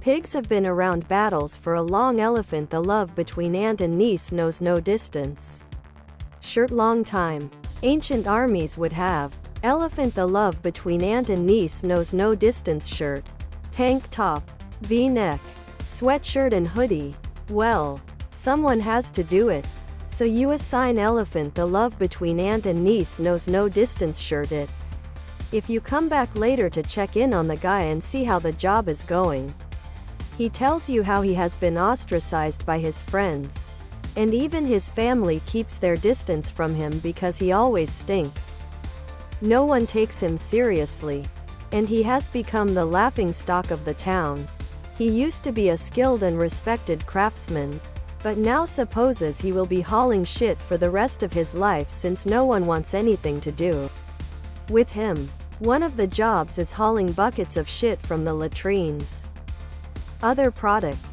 Pigs have been around battles for a long. Elephant, the love between aunt and niece knows no distance. Shirt, long time. Ancient armies would have. Elephant, the love between aunt and niece knows no distance. Shirt, tank top, V-neck, sweatshirt and hoodie. Well, someone has to do it. So you assign elephant, the love between aunt and niece knows no distance. Shirt it. If you come back later to check in on the guy and see how the job is going, he tells you how he has been ostracized by his friends. And even his family keeps their distance from him because he always stinks. No one takes him seriously. And he has become the laughingstock of the town. He used to be a skilled and respected craftsman, but now supposes he will be hauling shit for the rest of his life since no one wants anything to do with him. One of the jobs is hauling buckets of shit from the latrines. Other products.